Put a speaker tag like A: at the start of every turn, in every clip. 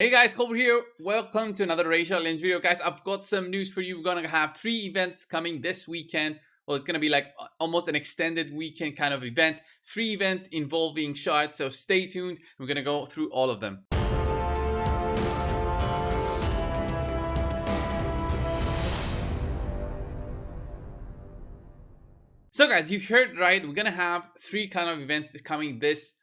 A: Hey guys, Coldbrew here. Welcome to another Racial Challenge video. Guys, I've got some news for you. We're gonna have 3 events coming this weekend. Well, it's gonna be like almost an extended weekend kind of event. 3 events involving shards, so stay tuned. We're gonna go through all of them. So guys, you heard right. We're gonna have 3 kind of events coming this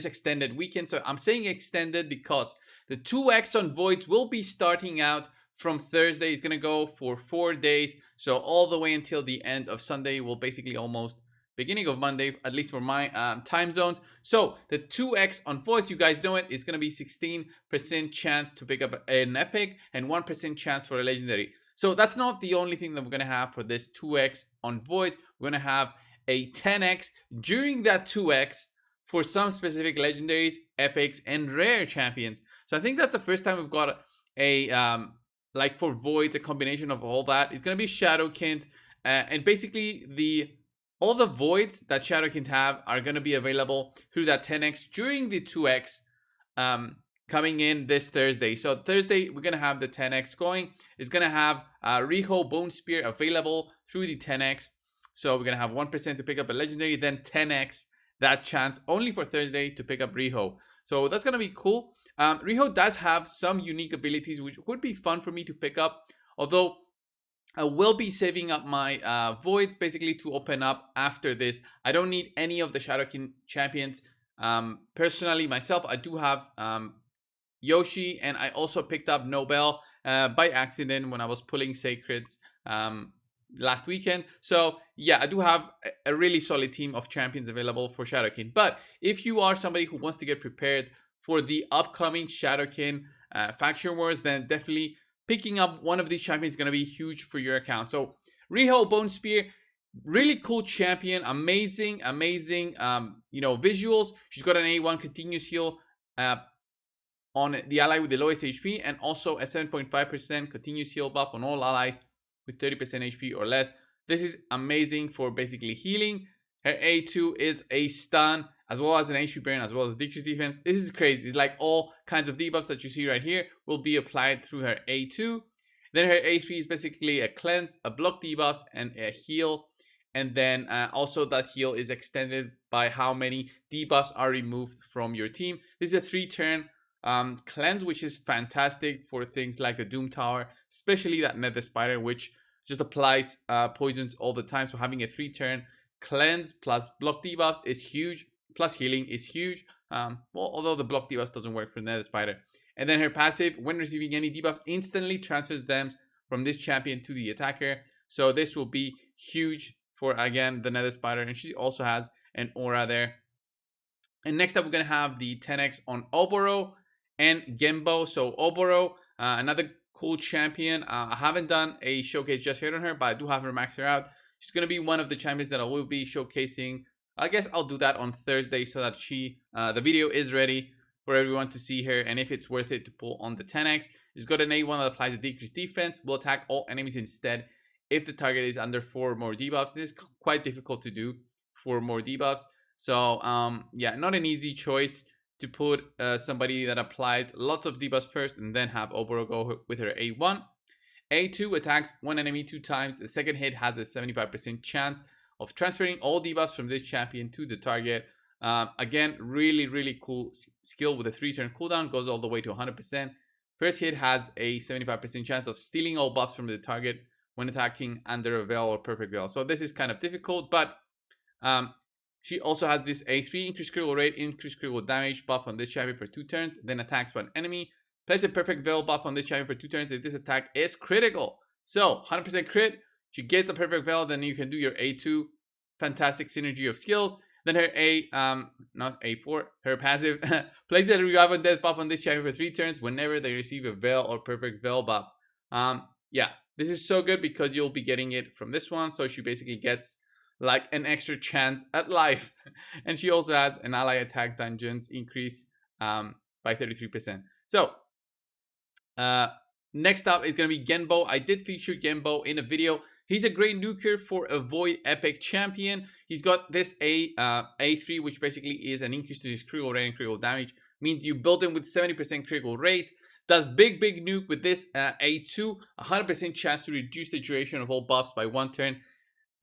A: extended weekend. So I'm saying extended because the 2x on voids will be starting out from Thursday. It's gonna go for 4 days, so all the way until the end of Sunday. Will basically almost beginning of Monday, at least for my time zones. So the 2x on voids, you guys know it, is gonna be 16% chance to pick up an epic and 1% chance for a legendary. So that's not the only thing that we're going to have for this 2x on voids. We're going to have a 10x during that 2x for some specific legendaries, epics, and rare champions. So I think that's the first time we've got a like for voids, a combination of all that. It's going to be Shadowkins, and basically all the voids that Shadowkins have are going to be available through that 10x during the 2x. Coming in this Thursday. So Thursday, we're going to have the 10x going. It's going to have Riho Bone Spear available through the 10x. So we're going to have 1% to pick up a legendary, then 10x that chance only for Thursday to pick up Riho. So that's going to be cool. Riho does have some unique abilities, which would be fun for me to pick up. Although I will be saving up my voids basically to open up after this. I don't need any of the Shadowkin champions. Personally, myself, I do have Yoshi, and I also picked up Nobel by accident when I was pulling Sacreds last weekend. So yeah, I do have a really solid team of champions available for Shadowkin. But if you are somebody who wants to get prepared for the upcoming Shadowkin faction wars, then definitely picking up one of these champions is going to be huge for your account. So Riho Bone Spear, really cool champion, amazing visuals. She's got an A1 continuous heal on the ally with the lowest HP, and also a 7.5% continuous heal buff on all allies with 30% HP or less. This is amazing for basically healing. Her A2 is a stun, as well as an HP burn, as well as decreased defense. This is crazy. It's like all kinds of debuffs that you see right here will be applied through her A2. Then her A3 is basically a cleanse, a block debuffs, and a heal. And then also that heal is extended by how many debuffs are removed from your team. This is a 3-turn cleanse, which is fantastic for things like the Doom Tower, especially that Nether Spider, which just applies poisons all the time. So having a 3-turn cleanse plus block debuffs is huge, plus healing is huge. Well, although the block debuffs doesn't work for Nether Spider. And then her passive, when receiving any debuffs, instantly transfers them from this champion to the attacker. So this will be huge for, again, the Nether Spider. And she also has an aura there. And next up, we're going to have the 10x on Oboro and Gembo. So Oboro, another cool champion. I haven't done a showcase just yet on her, but I do have her maxed out. She's going to be one of the champions that I will be showcasing. I guess I'll do that on Thursday so that the video is ready for everyone to see her, and if it's worth it to pull on the 10x. She's got an A1 that applies a decreased defense, will attack all enemies instead if the target is under 4 more debuffs. This is quite difficult to do, 4 more debuffs. So yeah, not an easy choice to put somebody that applies lots of debuffs first and then have Oboro go with her A1. A2 attacks one enemy 2 times. The second hit has a 75% chance of transferring all debuffs from this champion to the target. Again, really cool skill with a 3-turn cooldown, goes all the way to 100%. First hit has a 75% chance of stealing all buffs from the target when attacking under a veil or perfect veil. So this is kind of difficult, but she also has this A3 increased critical rate, increased critical damage buff on this champion for 2 turns, then attacks one enemy. Place a perfect veil buff on this champion for 2 turns if this attack is critical. So 100% crit, she gets the perfect veil, then you can do your A2. Fantastic synergy of skills. Then her not A4, her passive, places a revival death buff on this champion for 3 turns whenever they receive a veil or perfect veil buff. Yeah, this is so good because you'll be getting it from this one. So she basically gets like an extra chance at life. And she also has an ally attack dungeons increase by 33%. So next up is going to be Genbo. I did feature Genbo in a video. He's a great nuker for a Void Epic champion. He's got this A3, which basically is an increase to his critical rate and critical damage. Means you build him with 70% critical rate. Does big nuke with this A2, 100% chance to reduce the duration of all buffs by 1 turn.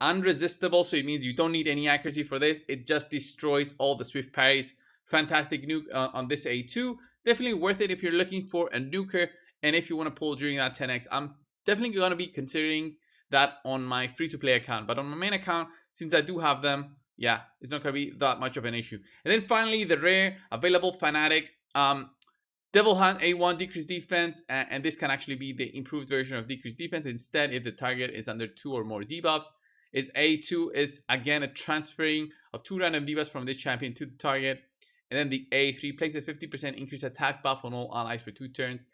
A: Unresistible, so it means you don't need any accuracy for this. It just destroys all the swift parries. Fantastic nuke on this A2. Definitely worth it if you're looking for a nuker, and if you want to pull during that 10x. I'm definitely going to be considering that on my free-to-play account, but on my main account, since I do have them, yeah, it's not going to be that much of an issue. And then finally, the rare available Fanatic. Devil Hunt A1 decreased defense, and this can actually be the improved version of decreased defense. Instead, if the target is under 2 or more debuffs, is A2 is again a transferring of 2 random debuffs from this champion to the target. And then the A3 places a 50% increased attack buff on all allies for 2 turns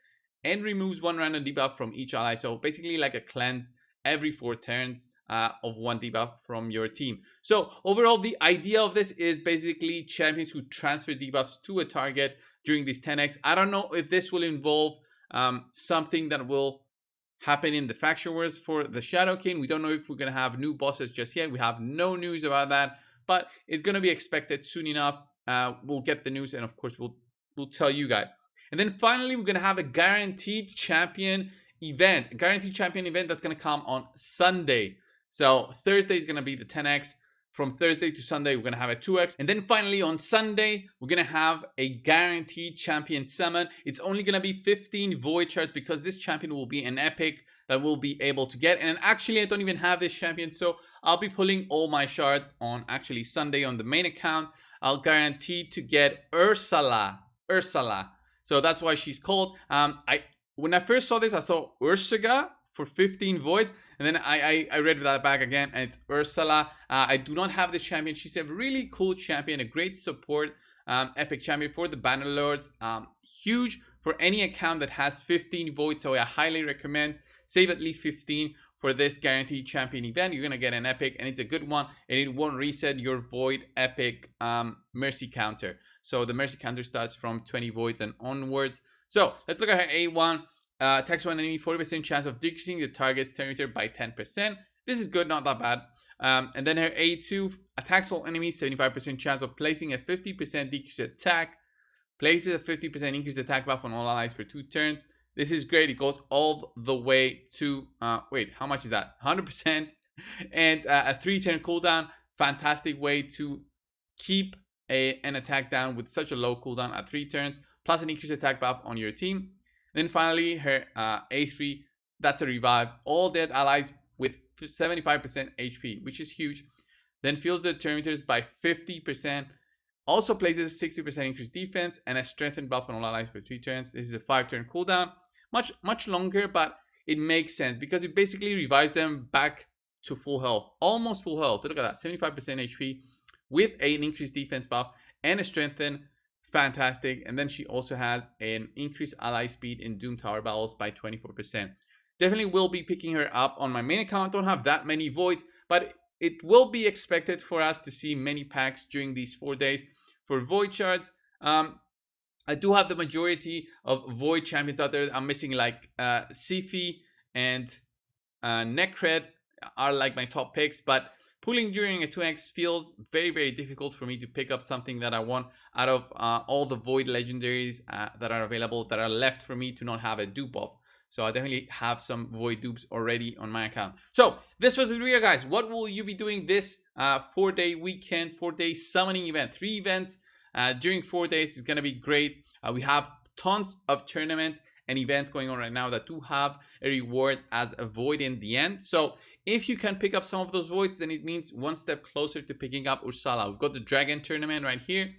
A: and removes 1 random debuff from each ally. So basically like a cleanse every 4 turns of 1 debuff from your team. So overall, the idea of this is basically champions who transfer debuffs to a target during this 10x. I don't know if this will involve something that will happen in the faction wars for the Shadow King. We don't know if we're going to have new bosses just yet. We have no news about that, but it's going to be expected soon enough. We'll get the news, and of course we'll tell you guys. And then finally, we're going to have a guaranteed champion event. A guaranteed champion event that's going to come on Sunday. So Thursday is going to be the 10x. From Thursday to Sunday, we're going to have a 2x. And then finally on Sunday, we're going to have a guaranteed champion summon. It's only going to be 15 void shards because this champion will be an epic that we'll be able to get. And actually, I don't even have this champion, so I'll be pulling all my shards on actually Sunday on the main account. I'll guarantee to get Ursula. So that's why she's called. When I first saw this, I saw Ursuga for 15 voids, and then I read that back again, and it's Ursula. I do not have this champion. She's a really cool champion, a great support epic champion for the Bannerlords. Huge for any account that has 15 voids, so I highly recommend save at least 15 for this guaranteed champion event. You're gonna get an epic, and it's a good one, and it won't reset your void epic mercy counter. So the mercy counter starts from 20 voids and onwards. So let's look at her A1. Attacks one enemy, 40% chance of decreasing the target's territory by 10%. This is good, not that bad. And then her A2 attacks all enemies, 75% chance of placing a 50% decreased attack. Places a 50% increased attack buff on all allies for 2 turns. This is great. It goes all the way to, wait, how much is that? 100%. And a 3-turn cooldown. Fantastic way to keep an attack down with such a low cooldown at 3 turns. Plus an increased attack buff on your team. Then finally, her A3, that's a revive. All dead allies with 75% HP, which is huge. Then fills the terminators by 50%. Also places 60% increased defense and a strengthened buff on all allies for 3 turns. This is a 5-turn cooldown. Much longer, but it makes sense because it basically revives them back to full health. Almost full health. Look at that, 75% HP with an increased defense buff and a strengthened. Fantastic. And then she also has an increased ally speed in Doom Tower battles by 24%. Definitely will be picking her up on my main account. Don't have that many voids, but it will be expected for us to see many packs during these 4 days for void shards. I do have the majority of void champions out there. I'm missing like Sifi and Necred are like my top picks, but pulling during a 2x feels very difficult for me to pick up something that I want out of all the void legendaries that are available, that are left for me to not have a dupe of. So I definitely have some void dupes already on my account. So this was the video, guys. What will you be doing this 4-day weekend, 4-day summoning event? 3 events during 4 days is going to be great. We have tons of tournaments and events going on right now that do have a reward as a void in the end. So if you can pick up some of those voids, then it means one step closer to picking up Ursula. We've got the Dragon Tournament right here.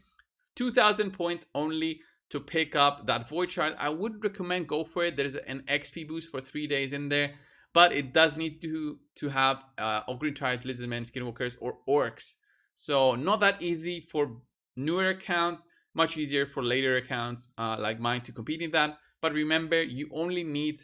A: 2,000 points only to pick up that void shard. I would recommend go for it. There's an XP boost for 3 days in there, but it does need to have Ogre Tribes, Lizardmen, Skinwalkers, or Orcs. So not that easy for newer accounts. Much easier for later accounts like mine to compete in that. But remember, you only need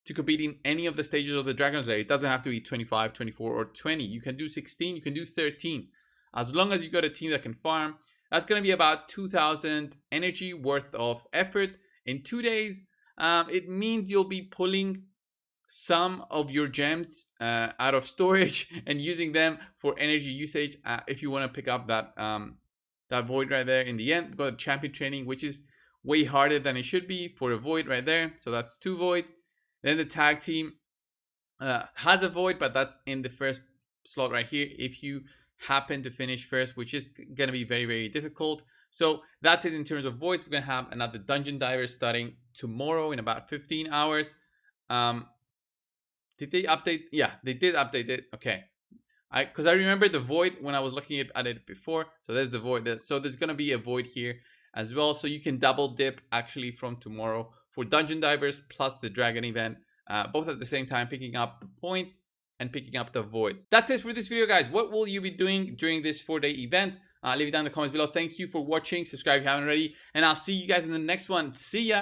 A: to compete in any of the stages of the Dragon's Lair. It doesn't have to be 25, 24, or 20. You can do 16, you can do 13. As long as you got a team that can farm, that's going to be about 2,000 energy worth of effort in 2 days. It means you'll be pulling some of your gems out of storage and using them for energy usage if you want to pick up that that void right there in the end. We've got champion training, which is way harder than it should be for a void right there. So that's 2 voids. Then the tag team has a void, but that's in the first slot right here if you happen to finish first, which is going to be very, very difficult. So that's it in terms of voids. We're going to have another Dungeon Diver starting tomorrow in about 15 hours. Did they update? Yeah, they did update it. Okay. Because I remember the void when I was looking at it before. So there's the void. So there's going to be a void here as well. So you can double dip actually from tomorrow for Dungeon Divers plus the Dragon event. Both at the same time, picking up the points and picking up the void. That's it for this video, guys. What will you be doing during this 4-day event? Leave it down in the comments below. Thank you for watching. Subscribe if you haven't already. And I'll see you guys in the next one. See ya.